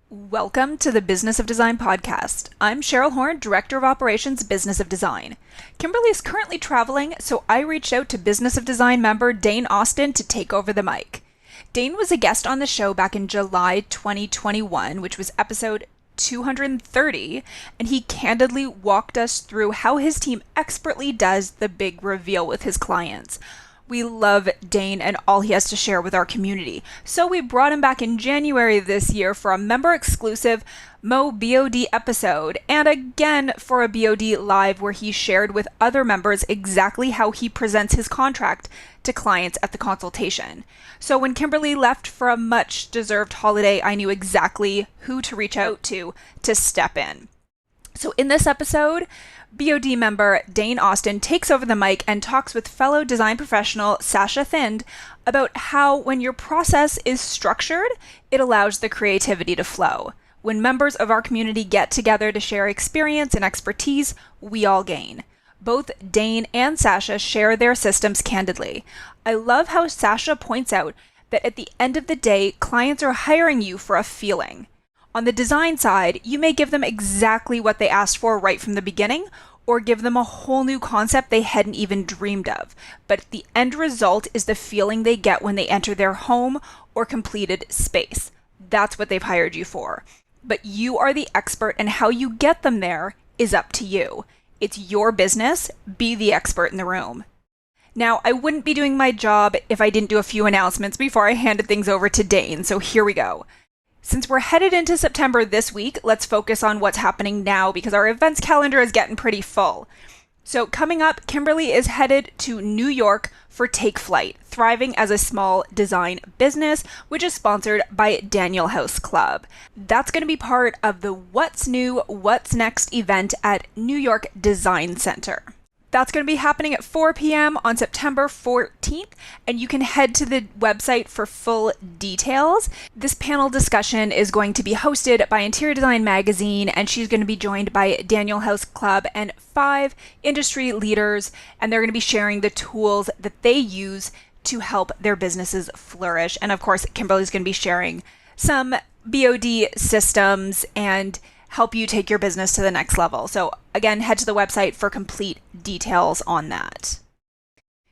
Welcome to the Business of Design podcast. I'm Cheryl Horn, Director of Operations, Business of Design. Kimberly is currently traveling, so I reached out to Business of Design member Dane Austin to take over the mic. Dane was a guest on the show back in July 2021, which was episode 230, and he candidly walked us through how his team expertly does the big reveal with his clients. We love Dane and all he has to share with our community. So we brought him back in January this year for a member-exclusive Mo BOD episode, and again for a BOD Live where he shared with other members exactly how he presents his contract to clients at the consultation. So when Kimberly left for a much-deserved holiday, I knew exactly who to reach out to step in. So in this episode, BOD member Dane Austin takes over the mic and talks with fellow design professional Sashya Thind about how when your process is structured, it allows the creativity to flow. When members of our community get together to share experience and expertise, we all gain. Both Dane and Sashya share their systems candidly. I love how Sashya points out that at the end of the day, clients are hiring you for a feeling. On the design side, you may give them exactly what they asked for right from the beginning, or give them a whole new concept they hadn't even dreamed of. But the end result is the feeling they get when they enter their home or completed space. That's what they've hired you for. But you are the expert, and how you get them there is up to you. It's your business. Be the expert in the room. Now, I wouldn't be doing my job if I didn't do a few announcements before I handed things over to Dane, so here we go. Since we're headed into September this week, let's focus on what's happening now because our events calendar is getting pretty full. So coming up, Kimberly is headed to New York for Take Flight, Thriving as a Small Design Business, which is sponsored by Daniel House Club. That's going to be part of the What's New, What's Next event at New York Design Center. That's going to be happening at 4 p.m. on September 14th, and you can head to the website for full details. This panel discussion is going to be hosted by Interior Design Magazine, and she's going to be joined by Daniel House Club and 5 industry leaders, and they're going to be sharing the tools that they use to help their businesses flourish. And of course, Kimberly's going to be sharing some BOD systems and help you take your business to the next level. So again, head to the website for complete details on that.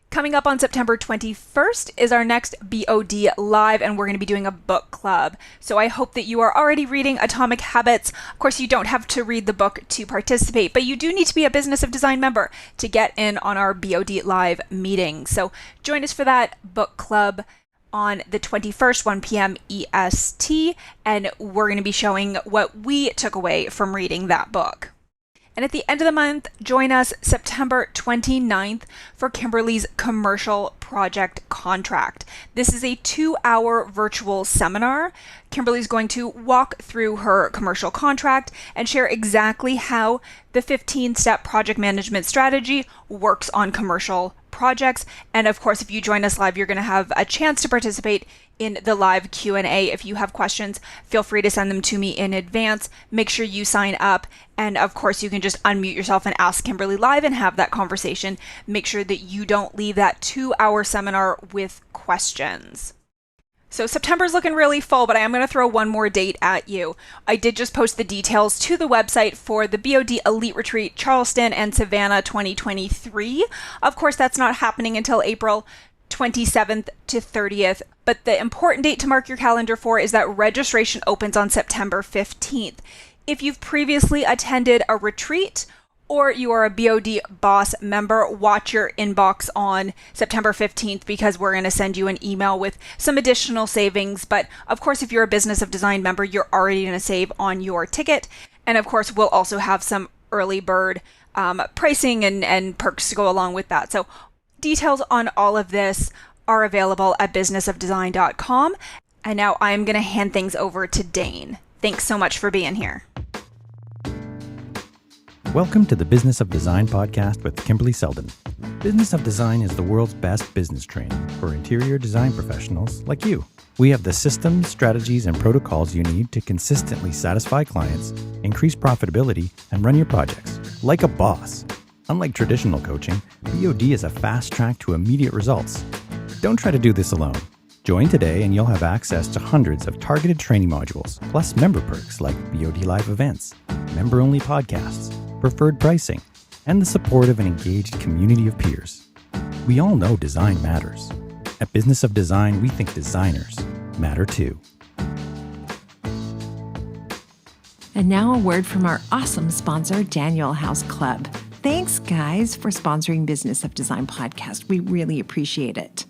Coming up on September 21st is our next BOD Live, and we're going to be doing a book club. So I hope that you are already reading Atomic Habits. Of course, you don't have to read the book to participate, but you do need to be a Business of Design member to get in on our BOD Live meeting. So join us for that book club on the 21st, 1 p.m. EST, and we're going to be showing what we took away from reading that book. And at the end of the month, join us September 29th for Kimberly's Commercial Project Contract. This is a 2-hour virtual seminar. Kimberly's going to walk through her commercial contract and share exactly how the 15-step project management strategy works on commercial projects. And of course, if you join us live, you're going to have a chance to participate in the live Q&A. If you have questions, feel free to send them to me in advance. Make sure you sign up. And of course, you can just unmute yourself and ask Kimberly live and have that conversation. Make sure that you don't leave that 2-hour seminar with questions. So September's looking really full, but I am going to throw one more date at you. I did just post the details to the website for the BOD Elite Retreat Charleston and Savannah 2023. Of course, that's not happening until April 27th to 30th, but the important date to mark your calendar for is that registration opens on September 15th. If you've previously attended a retreat or you are a BOD Boss member, watch your inbox on September 15th because we're going to send you an email with some additional savings. But of course, if you're a Business of Design member, you're already going to save on your ticket. And of course, we'll also have some early bird pricing and perks to go along with that. So details on all of this are available at businessofdesign.com. And now I'm going to hand things over to Dane. Thanks so much for being here. Welcome to the Business of Design podcast with Kimberly Selden. Business of Design is the world's best business training for interior design professionals like you. We have the systems, strategies, and protocols you need to consistently satisfy clients, increase profitability, and run your projects like a boss. Unlike traditional coaching, BOD is a fast track to immediate results. Don't try to do this alone. Join today and you'll have access to hundreds of targeted training modules, plus member perks like BOD Live events, member-only podcasts, preferred pricing, and the support of an engaged community of peers. We all know design matters. At Business of Design, we think designers matter too. And now a word from our awesome sponsor, Daniel House Club. Thanks, guys, for sponsoring Business of Design podcast. We really appreciate it.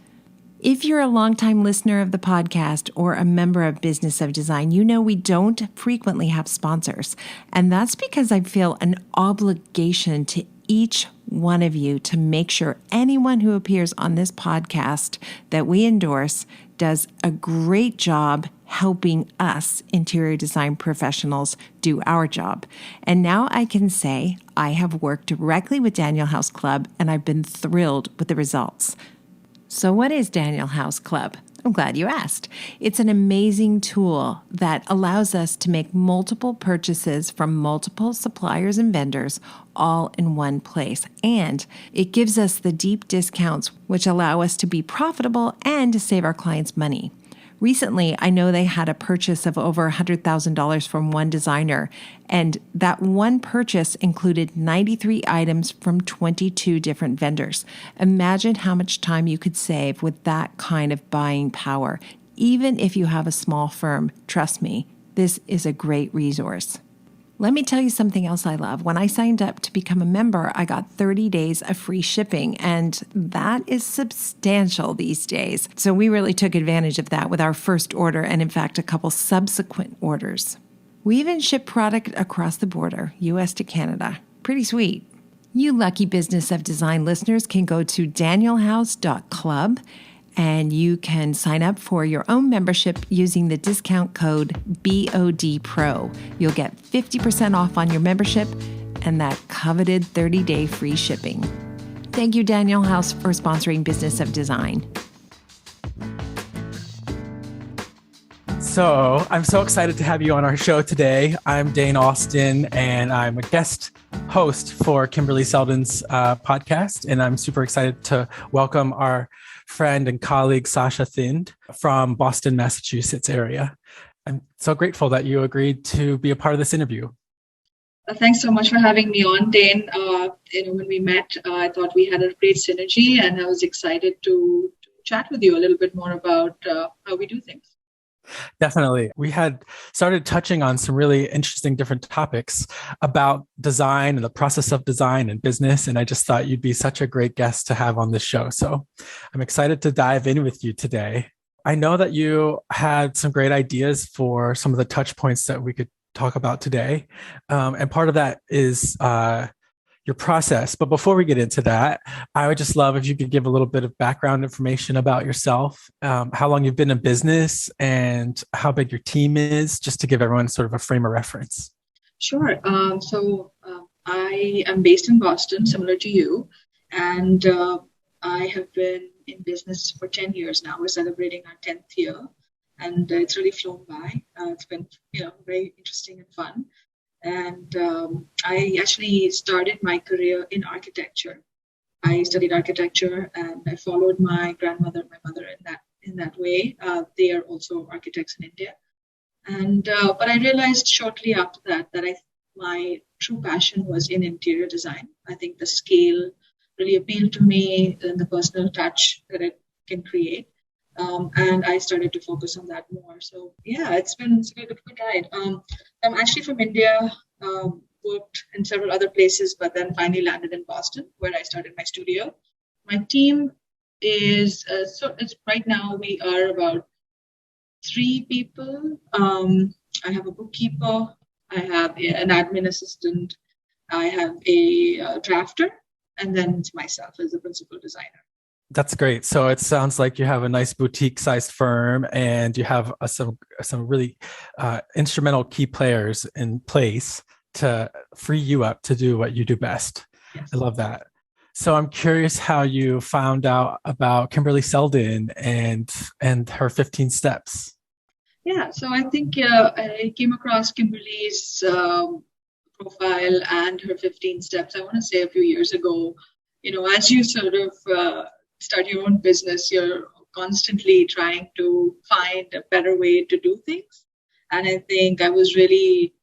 If you're a longtime listener of the podcast or a member of Business of Design, you know we don't frequently have sponsors. And that's because I feel an obligation to each one of you to make sure anyone who appears on this podcast that we endorse does a great job helping us interior design professionals do our job. And now I can say I have worked directly with Daniel House Club and I've been thrilled with the results. So what is Daniel House Club? I'm glad you asked. It's an amazing tool that allows us to make multiple purchases from multiple suppliers and vendors all in one place. And it gives us the deep discounts which allow us to be profitable and to save our clients money. Recently, I know they had a purchase of over $100,000 from one designer, and that one purchase included 93 items from 22 different vendors. Imagine how much time you could save with that kind of buying power. Even if you have a small firm, trust me, this is a great resource. Let me tell you something else I love. When I signed up to become a member, I got 30 days of free shipping, and that is substantial these days. So we really took advantage of that with our first order and, in fact, a couple subsequent orders. We even ship product across the border, U.S. to Canada. Pretty sweet. You lucky Business of Design listeners can go to danielhouse.club and you can sign up for your own membership using the discount code BODPRO. You'll get 50% off on your membership and that coveted 30-day free shipping. Thank you, Daniel House, for sponsoring Business of Design. So I'm so excited to have you on our show today. I'm Dane Austin, and I'm a guest host for Kimberly Seldon's podcast, and I'm super excited to welcome our friend and colleague, Sashya Thind from Boston, Massachusetts area. I'm so grateful that you agreed to be a part of this interview. Thanks so much for having me on, Dane. When we met, I thought we had a great synergy, and I was excited to chat with you a little bit more about how we do things. Definitely. We had started touching on some really interesting different topics about design and the process of design and business. And I just thought you'd be such a great guest to have on this show. So I'm excited to dive in with you today. I know that you had some great ideas for some of the touch points that we could talk about today. And part of that is your process. But before we get into that, I would just love if you could give a little bit of background information about yourself, how long you've been in business and how big your team is, just to give everyone sort of a frame of reference. Sure. I am based in Boston, similar to you, and I have been in business for 10 years now. We're celebrating our 10th year, and it's really flown by. It's been very interesting and fun. And I actually started my career in architecture. I studied architecture, and I followed my grandmother and my mother in that way. They are also architects in India. And but I realized shortly after that my true passion was in interior design. I think the scale really appealed to me and the personal touch that it can create. And I started to focus on that more. So yeah, it's been a good ride. I'm actually from India, worked in several other places, but then finally landed in Boston, where I started my studio. My team is, right now we are about 3 people. I have a bookkeeper, I have an admin assistant, I have a drafter, and then it's myself as a principal designer. That's great. So it sounds like you have a nice boutique-sized firm, and you have some really instrumental key players in place to free you up to do what you do best. Yes. I love that. So I'm curious how you found out about Kimberly Seldon and her 15 steps. Yeah, so I think I came across Kimberly's profile and her 15 steps, I want to say a few years ago. As you sort of start your own business, you're constantly trying to find a better way to do things. And I think I was really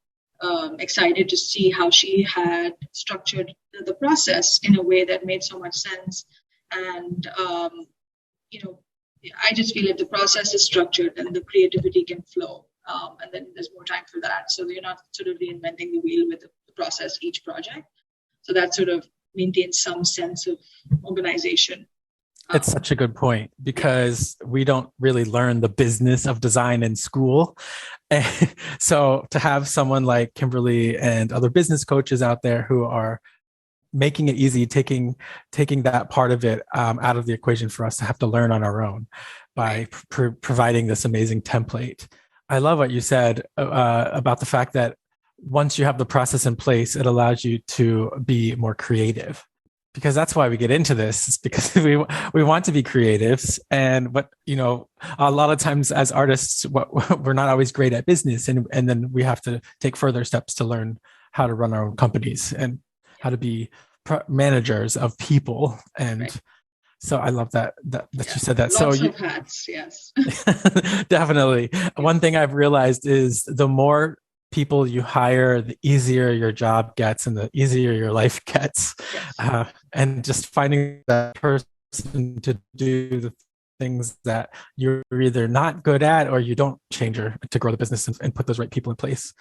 excited to see how she had structured the process in a way that made so much sense. And, I just feel if the process is structured, then the creativity can flow. And then there's more time for that. So you're not sort of reinventing the wheel with the process each project. So that sort of maintains some sense of organization. It's such a good point, because we don't really learn the business of design in school. And so to have someone like Kimberly and other business coaches out there who are making it easy, taking that part of it out of the equation for us to have to learn on our own by providing this amazing template. I love what you said about the fact that once you have the process in place, it allows you to be more creative, because that's why we get into this, is because we want to be creatives. And a lot of times as artists, we're not always great at business, and then we have to take further steps to learn how to run our own companies and how to be managers of people. And so I love that you said that. Lots of hats, yes. Definitely. One thing I've realized is the more people you hire, the easier your job gets and the easier your life gets. Yes. And just finding that person to do the things that you're either not good at or you don't change to grow the business and put those right people in place.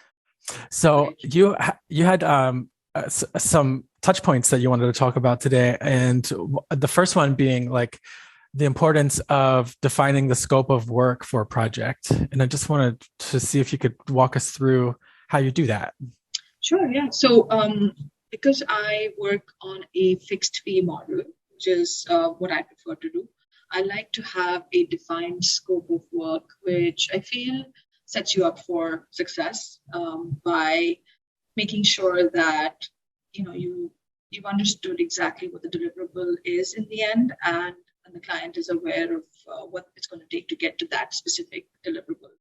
So you had some touch points that you wanted to talk about today. And the first one being like the importance of defining the scope of work for a project. And I just wanted to see if you could walk us through how you do that. Sure, yeah. So because I work on a fixed fee model, which is what I prefer to do, I like to have a defined scope of work, which I feel sets you up for success by making sure that you've understood exactly what the deliverable is in the end, and the client is aware of what it's going to take to get to that specific deliverable.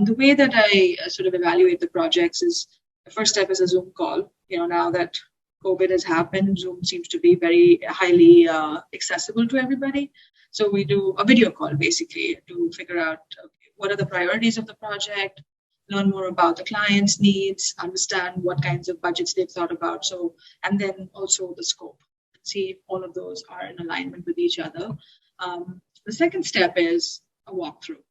The way that I sort of evaluate the projects is the first step is a Zoom call. Now that COVID has happened, Zoom seems to be very highly accessible to everybody. So we do a video call basically to figure out what are the priorities of the project, learn more about the client's needs, understand what kinds of budgets they've thought about. So, and then also the scope, see if all of those are in alignment with each other. The second step is a walkthrough.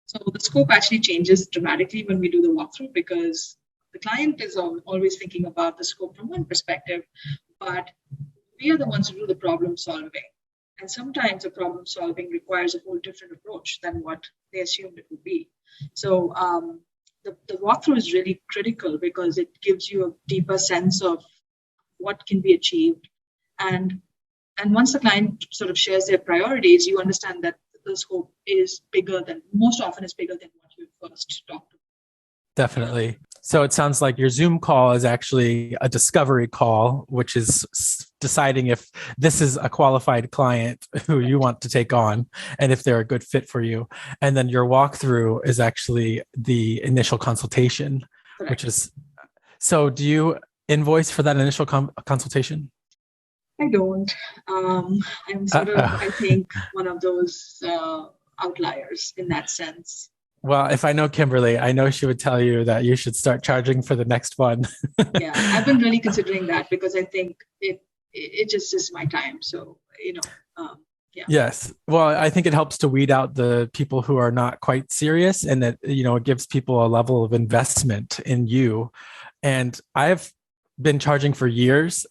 So the scope actually changes dramatically when we do the walkthrough, because the client is always thinking about the scope from one perspective, but we are the ones who do the problem solving. And sometimes the problem solving requires a whole different approach than what they assumed it would be. So the walkthrough is really critical because it gives you a deeper sense of what can be achieved. And once the client sort of shares their priorities, you understand that the scope is most often bigger than what you first talked about. Definitely. So it sounds like your Zoom call is actually a discovery call, which is deciding if this is a qualified client who you want to take on and if they're a good fit for you. And then your walkthrough is actually the initial consultation, Correct. Which is, so do you invoice for that initial consultation? I don't. I'm sort of, I think, one of those outliers in that sense. Well, if I know Kimberly, I know she would tell you that you should start charging for the next one. Yeah, I've been really considering that because I think it just is my time. So, yeah. Yes. Well, I think it helps to weed out the people who are not quite serious, and that, it gives people a level of investment in you. And I've been charging for years,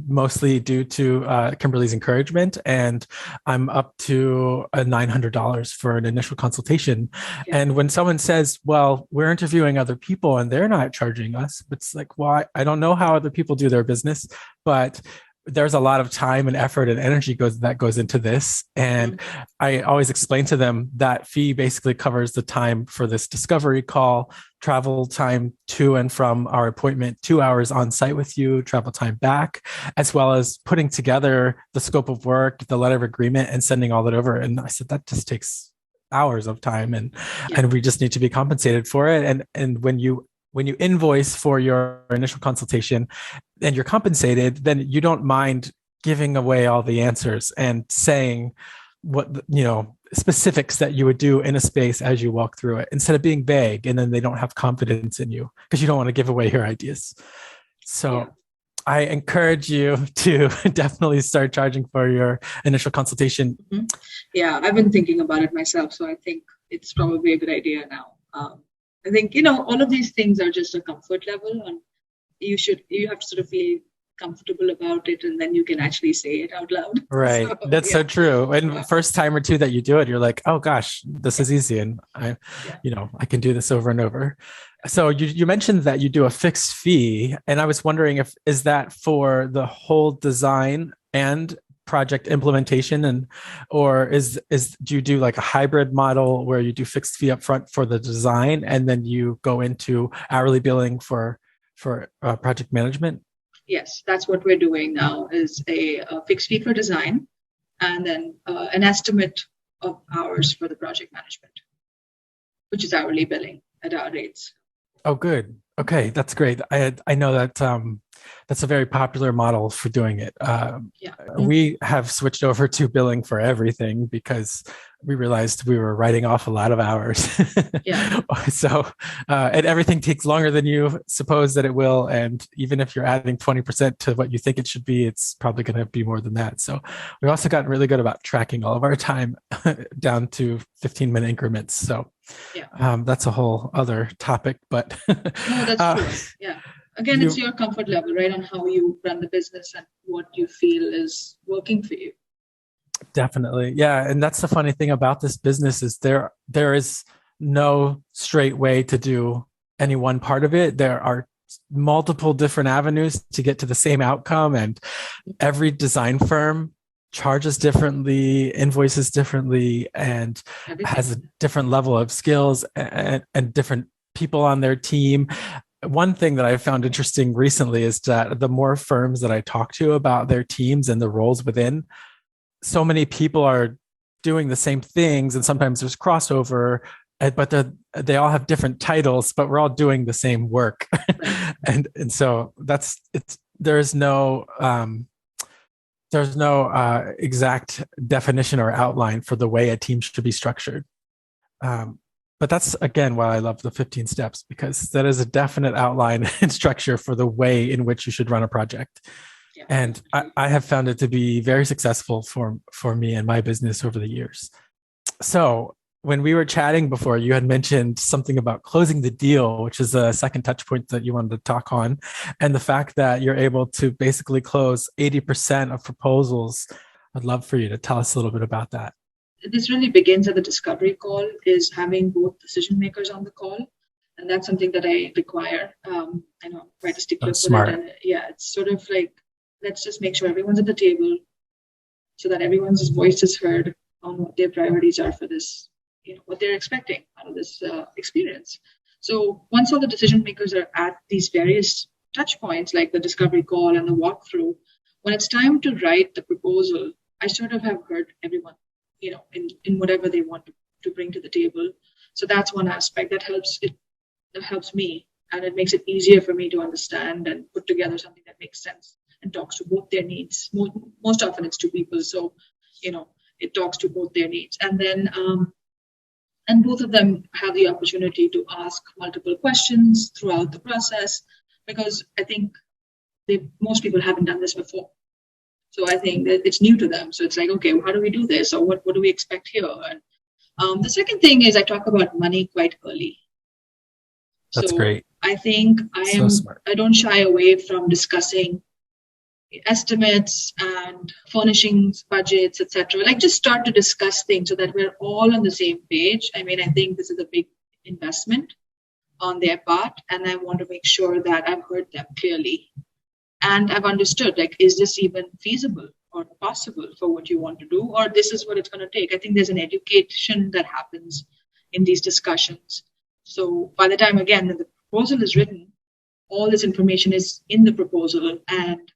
mostly due to Kimberly's encouragement, and I'm up to $900 for an initial consultation. Yeah. And when someone says, well, we're interviewing other people and they're not charging us, it's like, well, I don't know how other people do their business, but there's a lot of time and effort and energy that goes into this. And I always explain to them that fee basically covers the time for this discovery call, travel time to and from our appointment, 2 hours on site with you, travel time back, as well as putting together the scope of work, the letter of agreement, and sending all that over. And I said, that just takes hours of time, and we just need to be compensated for it. And when you invoice for your initial consultation and you're compensated, then you don't mind giving away all the answers and saying, specifics that you would do in a space as you walk through it, instead of being vague and then they don't have confidence in you because you don't want to give away your ideas. So I encourage you to definitely start charging for your initial consultation. Mm-hmm. Yeah, I've been thinking about it myself, so I think it's probably a good idea now. I think, all of these things are just a comfort level, and you have to sort of feel comfortable about it, and then you can actually say it out loud. Right. So, that's so true. And first time or two that you do it, you're like, oh gosh, this is easy. And I can do this over and over. So you mentioned that you do a fixed fee, and I was wondering is that for the whole design and project implementation, or do you do like a hybrid model where you do fixed fee up front for the design and then you go into hourly billing for project management? Yes, that's what we're doing now, is a fixed fee for design and then an estimate of hours for the project management, which is hourly billing at our rates. Oh, good. Okay, that's great. I know that that's a very popular model for doing it. We have switched over to billing for everything because we realized we were writing off a lot of hours. So, and everything takes longer than you suppose that it will. And even if you're adding 20% to what you think it should be, it's probably going to be more than that. So we've also gotten really good about tracking all of our time down to 15-minute increments. So that's a whole other topic, but no, that's true. Yeah. Again, it's your comfort level, right? On how you run the business and what you feel is working for you. Definitely. Yeah. And that's the funny thing about this business is there is no straight way to do any one part of it. There are multiple different avenues to get to the same outcome, and every design firm charges differently, invoices differently, and has a different level of skills and different people on their team. One thing that I found interesting recently is that the more firms that I talk to about their teams and the roles within, so many people are doing the same things, and sometimes there's crossover, but they all have different titles, but we're all doing the same work. and so there's no exact definition or outline for the way a team should be structured. But that's, again, why I love the 15 steps, because that is a definite outline and structure for the way in which you should run a project. Yeah. And I have found it to be very successful for me and my business over the years. So when we were chatting before, you had mentioned something about closing the deal, which is a second touch point that you wanted to talk on, and the fact that you're able to basically close 80% of proposals. I'd love for you to tell us a little bit about that. This really begins at the discovery call, is having both decision makers on the call. And that's something that I require. I know, quite a stickler for it. And it's sort of like, let's just make sure everyone's at the table so that everyone's voice is heard on what their priorities are for this, what they're expecting out of this experience. So once all the decision makers are at these various touch points, like the discovery call and the walkthrough, when it's time to write the proposal, I sort of have heard everyone, in whatever they want to bring to the table. So that's one aspect that helps me, and it makes it easier for me to understand and put together something that makes sense and talks to both their needs. Most often it's two people, so it talks to both their needs, and then and both of them have the opportunity to ask multiple questions throughout the process, because I think most people haven't done this before. So I think that it's new to them. So it's like, okay, how do we do this? Or what do we expect here? And the second thing is I talk about money quite early. That's great. I think I don't shy away from discussing estimates and furnishings, budgets, etc. Like, just start to discuss things so that we're all on the same page. I mean, I think this is a big investment on their part, and I want to make sure that I've heard them clearly. And I've understood, like, is this even feasible or possible for what you want to do? Or this is what it's going to take. I think there's an education that happens in these discussions. So by the time, again, that the proposal is written, all this information is in the proposal, and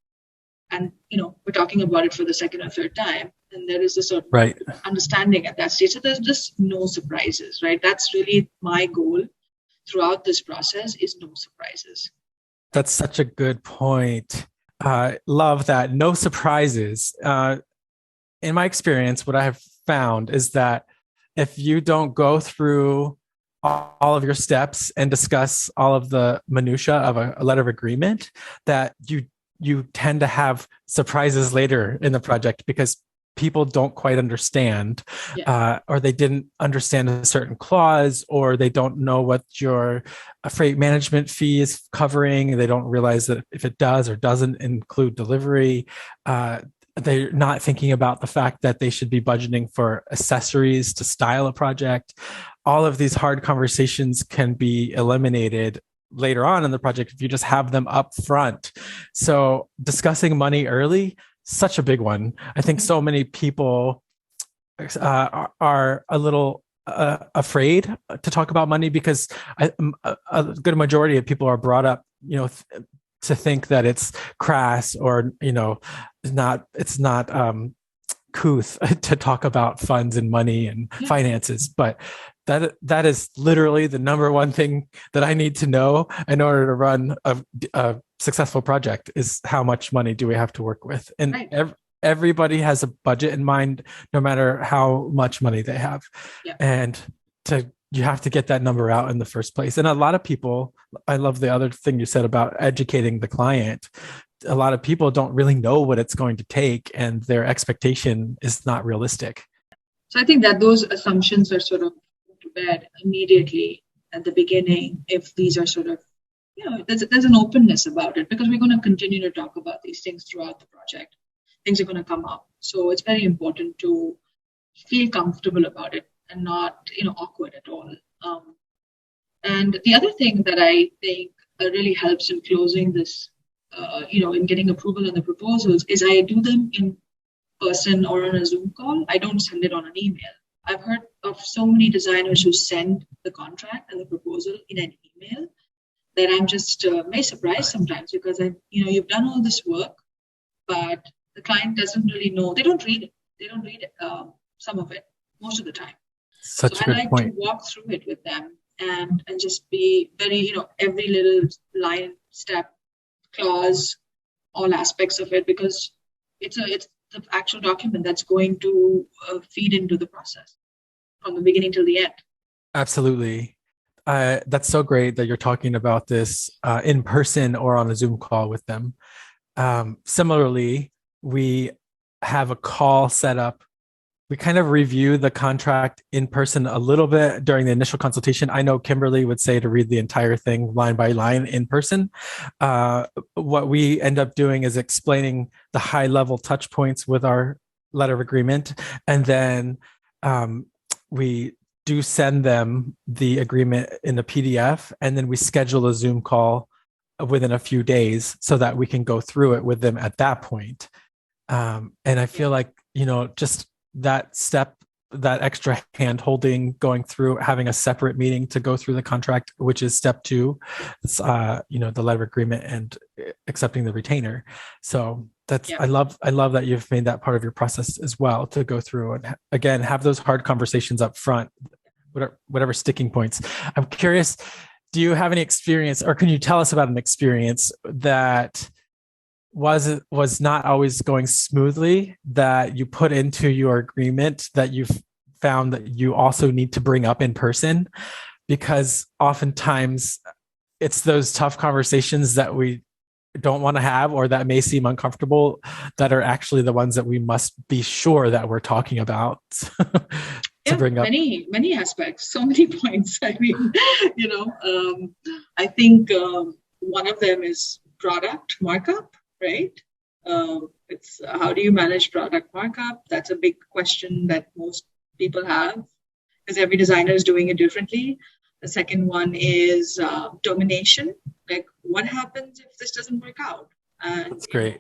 we're talking about it for the second or third time. And there is a certain understanding at that stage. So there's just no surprises, right? That's really my goal throughout this process, is no surprises. That's such a good point. Love that. No surprises. In my experience, what I have found is that if you don't go through all of your steps and discuss all of the minutia of a letter of agreement, that you tend to have surprises later in the project because people don't quite understand, or they didn't understand a certain clause, or they don't know what your freight management fee is covering. They don't realize that if it does or doesn't include delivery, they're not thinking about the fact that they should be budgeting for accessories to style a project. All of these hard conversations can be eliminated later on in the project if you just have them up front. So discussing money early, such a big one. I think so many people are a little afraid to talk about money because a good majority of people are brought up, to think that it's crass or, it's not couth to talk about funds and money and finances. But that is literally the number one thing that I need to know in order to run a successful project is how much money do we have to work with. And everybody has a budget in mind, no matter how much money they have. And you have to get that number out in the first place. And a lot of people, I love the other thing you said about educating the client. A lot of people don't really know what it's going to take, and their expectation is not realistic. So I think that those assumptions are sort of put to bed immediately at the beginning if these are sort of, there's an openness about it, because we're going to continue to talk about these things throughout the project. Things are going to come up. So it's very important to feel comfortable about it and not, awkward at all. And the other thing that I think really helps in closing this, in getting approval on the proposals is I do them in person or on a Zoom call. I don't send it on an email. I've heard of so many designers who send the contract and the proposal in an email that I'm just very surprised sometimes, because you've done all this work, but the client doesn't really know. They don't read it. They don't read some of it most of the time. Such a good point. To walk through it with them and just be very, every little line, step, clause, all aspects of it, because it's the actual document that's going to feed into the process from the beginning till the end. Absolutely. That's so great that you're talking about this in person or on a Zoom call with them. Similarly, we have a call set up. We kind of review the contract in person a little bit during the initial consultation. I know Kimberly would say to read the entire thing line by line in person. What we end up doing is explaining the high level touch points with our letter of agreement. And then we do send them the agreement in a PDF, and then we schedule a Zoom call within a few days so that we can go through it with them at that point. And I feel like, just that step, that extra hand holding, going through, having a separate meeting to go through the contract, which is step 2, the letter of agreement and accepting the retainer. So that's, I love that you've made that part of your process as well, to go through and again, have those hard conversations up front, whatever sticking points. I'm curious, do you have any experience, or can you tell us about an experience that was not always going smoothly, that you put into your agreement that you've found that you also need to bring up in person? Because oftentimes it's those tough conversations that we don't want to have, or that may seem uncomfortable, that are actually the ones that we must be sure that we're talking about. To bring up many aspects, so many points. I mean, I think one of them is product markup. Right? It's how do you manage product markup? That's a big question that most people have, because every designer is doing it differently. The second one is termination. Like, what happens if this doesn't work out? And that's great.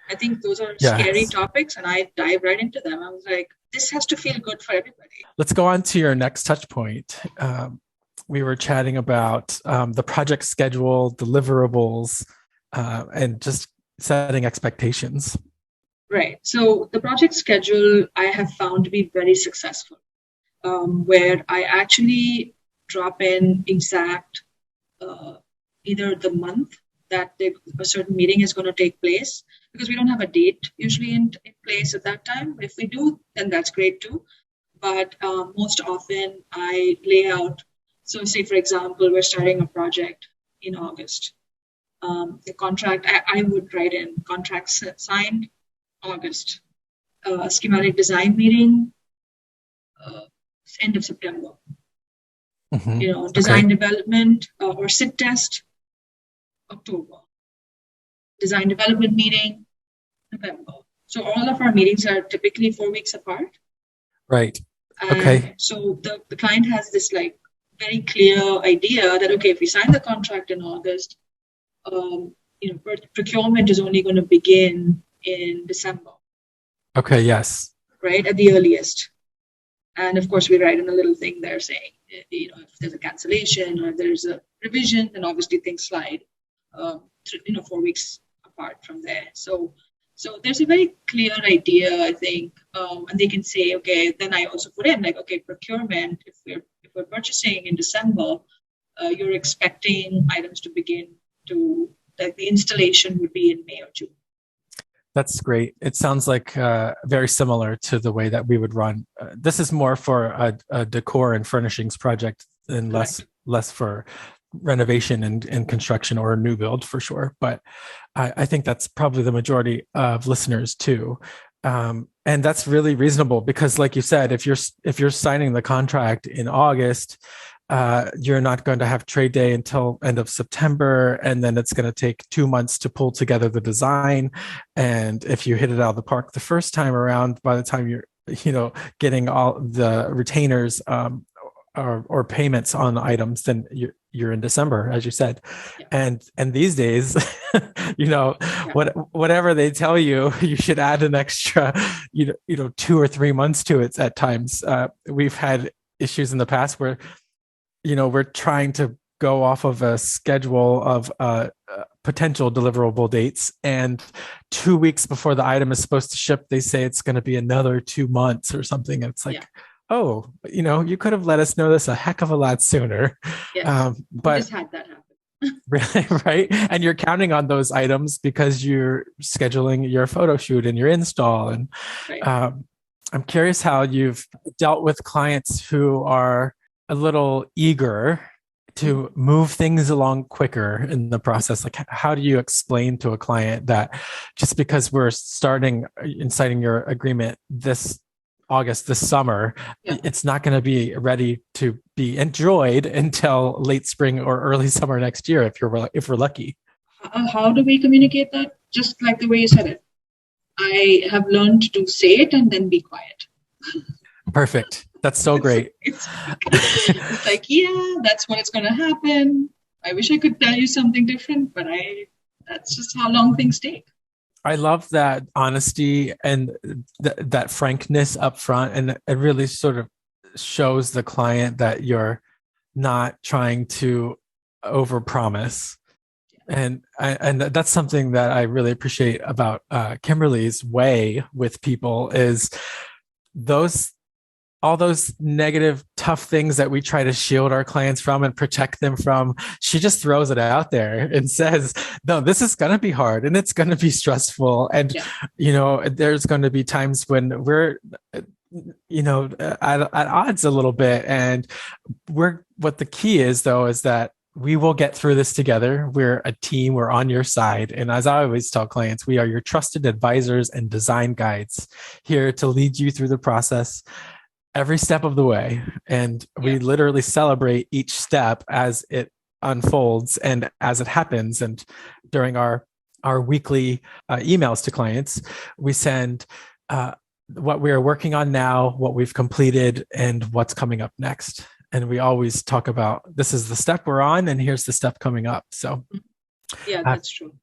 I think those are scary topics, and I dive right into them. I was like, this has to feel good for everybody. Let's go on to your next touch point. We were chatting about the project schedule, deliverables, and just setting expectations. Right. So the project schedule I have found to be very successful, where I actually drop in exact either the month that a certain meeting is going to take place, because we don't have a date usually in place at that time. If we do, then that's great too. but most often I lay out. So say, for example, we're starting a project in August. The contract, I would write in contracts signed August, schematic design meeting, end of September. Design development or sit test, October. Design development meeting, November. So all of our meetings are typically 4 weeks apart. Right. And so the client has this like very clear idea that, okay, if we sign the contract in August, procurement is only going to begin in December. Okay, yes. Right, at the earliest. And of course, we write in a little thing there saying, if there's a cancellation or if there's a revision, then obviously things slide, 4 weeks apart from there. So there's a very clear idea, I think, and they can say, okay, then I also put in like, okay, procurement, if we're purchasing in December, you're expecting items to begin to, like the installation would be in May or June. That's great. It sounds like very similar to the way that we would run. This is more for a decor and furnishings project and less for renovation and construction or a new build for sure. But I think that's probably the majority of listeners too. And that's really reasonable because like you said, if you're signing the contract in August, you're not going to have trade day until end of September. And then it's going to take 2 months to pull together the design. And if you hit it out of the park the first time around, by the time you're, getting all the retainers, or payments on items, then you're in December, as you said. Yeah. And these days, whatever they tell you, you should add an extra, 2 or 3 months to it at times. We've had issues in the past where, we're trying to go off of a schedule of potential deliverable dates. And 2 weeks before the item is supposed to ship, they say it's going to be another 2 months or something. It's like, oh, you could have let us know this a heck of a lot sooner. Yes, but we just had that happen. Really, right? And you're counting on those items because you're scheduling your photo shoot and your install. And I'm curious how you've dealt with clients who are a little eager to move things along quicker in the process. Like, how do you explain to a client that just because we're starting and signing your agreement this August, this summer, it's not going to be ready to be enjoyed until late spring or early summer next year if we're lucky? How do we communicate that? Just like the way you said it. I have learned to say it and then be quiet. Perfect. That's so great. It's like, that's when it's going to happen. I wish I could tell you something different, but that's just how long things take. I love that honesty and that frankness up front. And it really sort of shows the client that you're not trying to overpromise. And that's something that I really appreciate about Kimberly's way with people is all those negative, tough things that we try to shield our clients from and protect them from. She just throws it out there and says, no, this is going to be hard and it's going to be stressful. And, there's going to be times when we're, at odds a little bit. And what the key is though, is that we will get through this together. We're a team. We're on your side. And as I always tell clients, we are your trusted advisors and design guides here to lead you through the process every step of the way. And we literally celebrate each step as it unfolds and as it happens. And during our weekly emails to clients, we send what we are working on now, what we've completed, and what's coming up next. And we always talk about, this is the step we're on, and here's the step coming up. So that's true.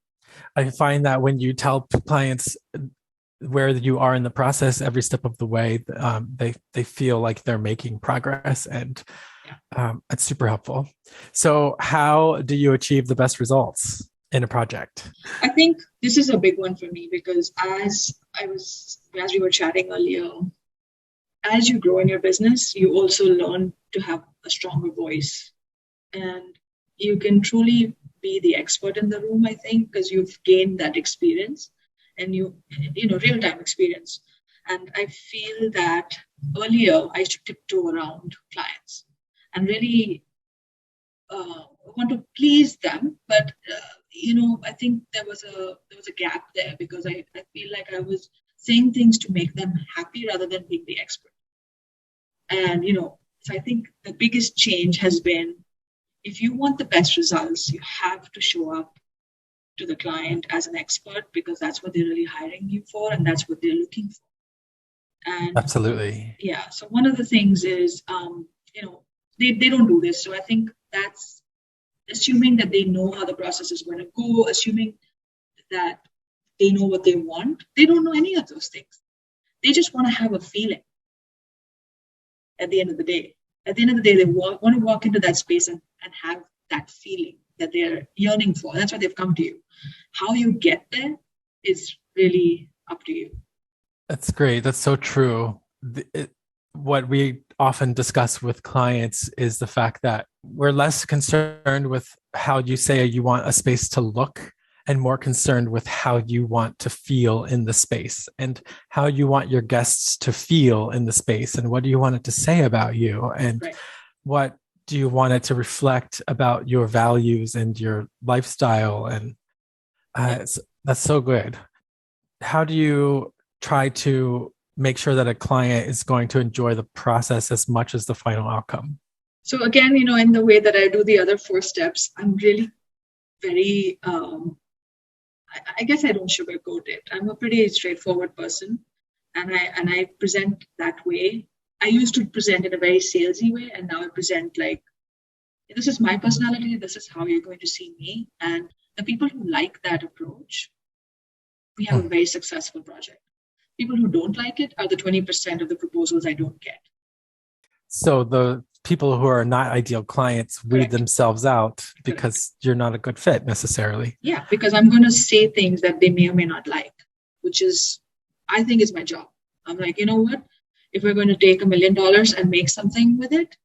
I find that when you tell clients where you are in the process, every step of the way, they feel like they're making progress, and it's super helpful. So how do you achieve the best results in a project? I think this is a big one for me because as we were chatting earlier, as you grow in your business, you also learn to have a stronger voice, and you can truly be the expert in the room, I think, because you've gained that experience and real-time experience. And I feel that earlier I used to tiptoe around clients and really want to please them. But, I think there was a gap there because I feel like I was saying things to make them happy rather than being the expert. And, so I think the biggest change has been, if you want the best results, you have to show up to the client as an expert because that's what they're really hiring you for and that's what they're looking for. And absolutely. Yeah. So one of the things is, they don't do this. So I think that's assuming that they know how the process is going to go, assuming that they know what they want. They don't know any of those things. They just want to have a feeling at the end of the day. At the end of the day, they want to walk into that space and have that feeling that they're yearning for. That's why they've come to you. How you get there is really up to you. That's great. That's so true. What we often discuss with clients is the fact that we're less concerned with how you say you want a space to look and more concerned with how you want to feel in the space and how you want your guests to feel in the space and what do you want it to say about you and Right. What do you want it to reflect about your values and your lifestyle. And that's so good. How do you try to make sure that a client is going to enjoy the process as much as the final outcome? So again, in the way that I do the other 4 steps, I'm really very, I guess I don't sugarcoat it. I'm a pretty straightforward person and I present that way. I used to present in a very salesy way and now I present like, this is my personality, this is how you're going to see me. And the people who like that approach, we have a very successful project. People who don't like it are the 20% of the proposals I don't get. So the people who are not ideal clients weed Correct. themselves out because you're not a good fit necessarily. Yeah, because I'm going to say things that they may or may not like, which is, I think is my job. I'm like, you know what? If we're going to take $1 million and make something with it,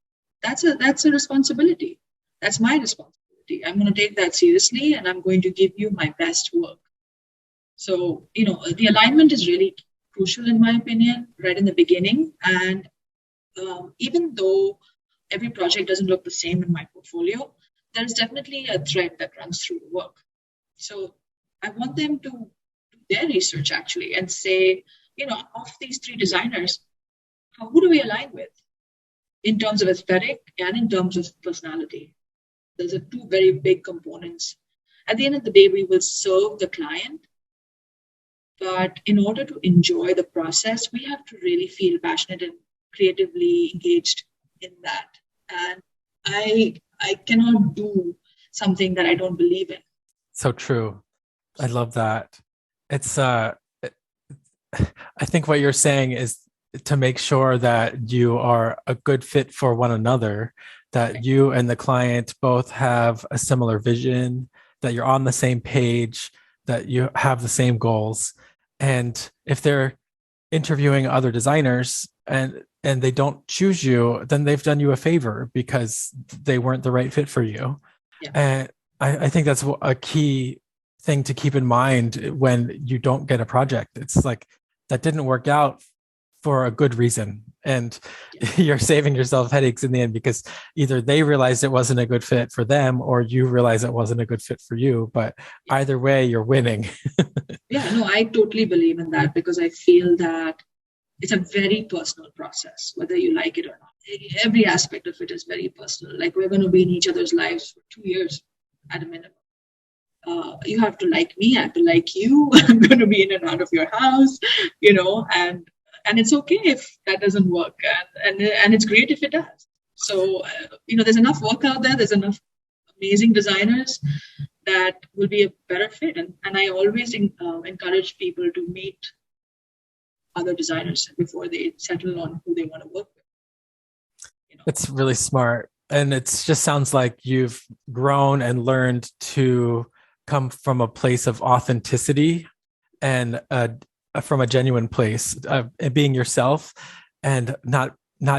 that's a responsibility. That's my responsibility. I'm going to take that seriously and I'm going to give you my best work. So, the alignment is really crucial in my opinion, right in the beginning. And even though every project doesn't look the same in my portfolio, there's definitely a thread that runs through the work. So I want them to do their research actually and say, of these 3 designers, who do we align with in terms of aesthetic and in terms of personality? Those are 2 very big components. At the end of the day, we will serve the client. But in order to enjoy the process, we have to really feel passionate and creatively engaged in that. And I cannot do something that I don't believe in. So true. I love that. It's I think what you're saying is to make sure that you are a good fit for one another, that you and the client both have a similar vision, that you're on the same page, that you have the same goals. And if they're interviewing other designers and they don't choose you, then they've done you a favor because they weren't the right fit for you. Yeah. And I think that's a key thing to keep in mind when you don't get a project. It's like that didn't work out for a good reason. And you're saving yourself headaches in the end because either they realized it wasn't a good fit for them or you realize it wasn't a good fit for you. But either way, you're winning. Yeah, no, I totally believe in that because I feel that it's a very personal process, whether you like it or not. Every aspect of it is very personal. Like we're going to be in each other's lives for 2 years at a minimum. You have to like me, I have to like you. I'm going to be in and out of your house, and it's okay if that doesn't work. And it's great if it does. So, there's enough work out there. There's enough amazing designers that will be a better fit. And I always encourage people to meet other designers before they settle on who they want to work with. It's really smart. And it just sounds like you've grown and learned to come from a place of authenticity and from a genuine place, being yourself and not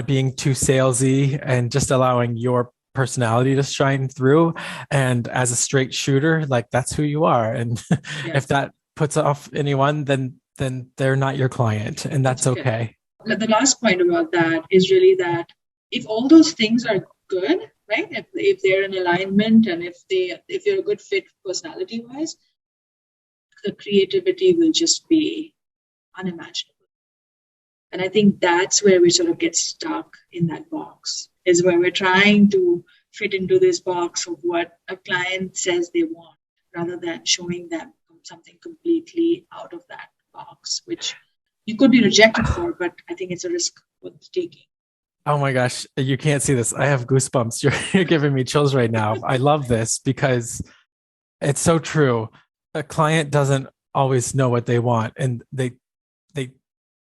being too salesy and just allowing your personality to shine through. And as a straight shooter, like that's who you are. And if that puts off anyone, then then they're not your client, and that's okay. The last point about that is really that if all those things are good, right? If they're in alignment and if you're a good fit personality wise, the creativity will just be unimaginable. And I think that's where we sort of get stuck in that box, is where we're trying to fit into this box of what a client says they want, rather than showing them something completely out of that box, which you could be rejected for, but I think it's a risk worth taking. Oh my gosh, you can't see this. I have goosebumps. You're giving me chills right now. I love this because it's so true. A client doesn't always know what they want, and they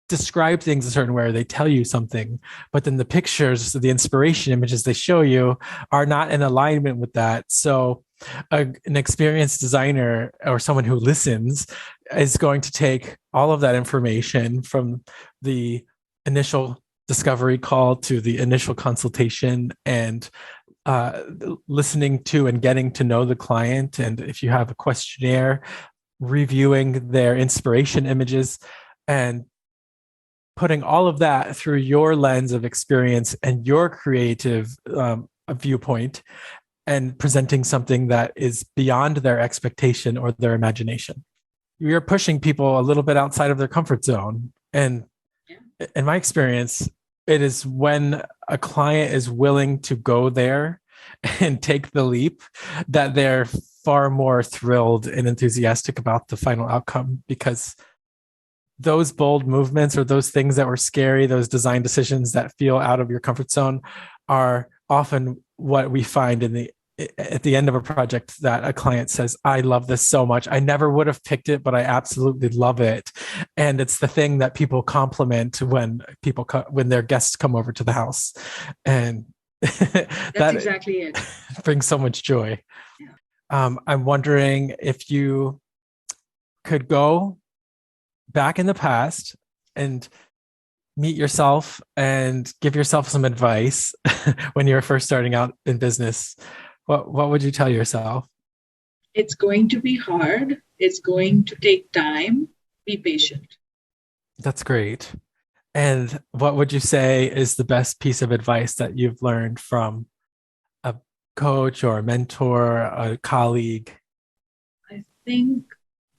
describe things a certain way, or they tell you something, but then the pictures, the inspiration images they show you are not in alignment with that. So an experienced designer or someone who listens is going to take all of that information from the initial discovery call to the initial consultation, and listening to and getting to know the client. And if you have a questionnaire, reviewing their inspiration images and putting all of that through your lens of experience and your creative viewpoint, and presenting something that is beyond their expectation or their imagination. You're pushing people a little bit outside of their comfort zone. And in my experience, it is when a client is willing to go there and take the leap that they're far more thrilled and enthusiastic about the final outcome, because those bold movements or those things that were scary, those design decisions that feel out of your comfort zone, are often what we find at the end of a project, that a client says, I love this so much. I never would have picked it, but I absolutely love it. And it's the thing that people compliment when their guests come over to the house. And that's exactly it. Brings so much joy. Yeah. I'm wondering if you could go back in the past and meet yourself and give yourself some advice when you were first starting out in business, what would you tell yourself? It's going to be hard. It's going to take time. Be patient. That's great. And what would you say is the best piece of advice that you've learned from a coach or a mentor, a colleague? I think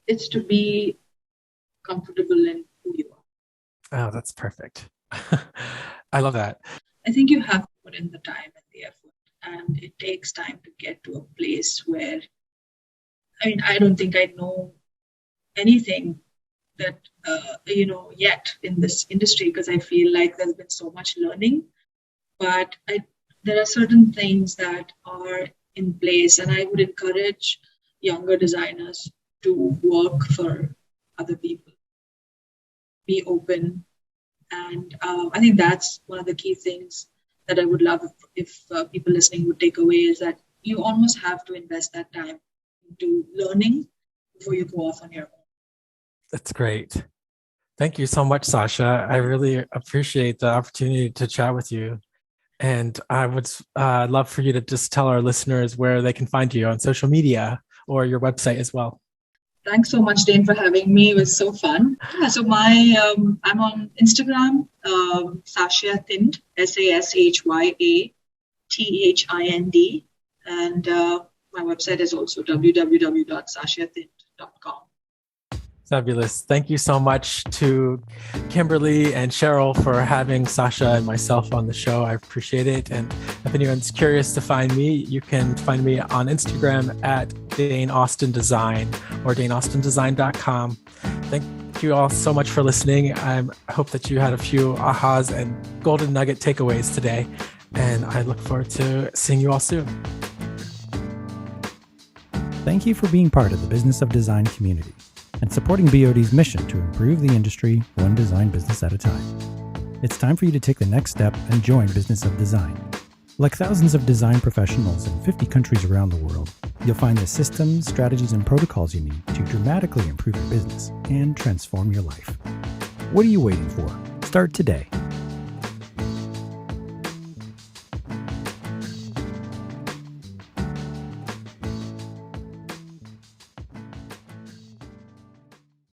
it's to be comfortable in who you are. Oh, that's perfect. I love that. I think you have to put in the time and the effort, and it takes time to get to a place where, I don't think I know anything that, yet in this industry, because I feel like there's been so much learning, but there are certain things that are in place, and I would encourage younger designers to work for other people, be open. And I think that's one of the key things that I would love if people listening would take away, is that you almost have to invest that time into learning before you go off on your own. That's great. Thank you so much, Sashya. I really appreciate the opportunity to chat with you. And I would love for you to just tell our listeners where they can find you on social media or your website as well. Thanks so much, Dane, for having me. It was so fun. Yeah, so I'm on Instagram, Sashya Thind, SashyaThind, and my website is also www.sashyathind.com. Fabulous. Thank you so much to Kimberly and Cheryl for having Sashya and myself on the show. I appreciate it. And if anyone's curious to find me, you can find me on Instagram at Dane Austin Design or DaneAustinDesign.com. Thank you all so much for listening. I hope that you had a few ahas and golden nugget takeaways today. And I look forward to seeing you all soon. Thank you for being part of the Business of Design community and supporting BOD's mission to improve the industry one design business at a time. It's time for you to take the next step and join Business of Design. Like thousands of design professionals in 50 countries around the world, you'll find the systems, strategies, and protocols you need to dramatically improve your business and transform your life. What are you waiting for? Start today.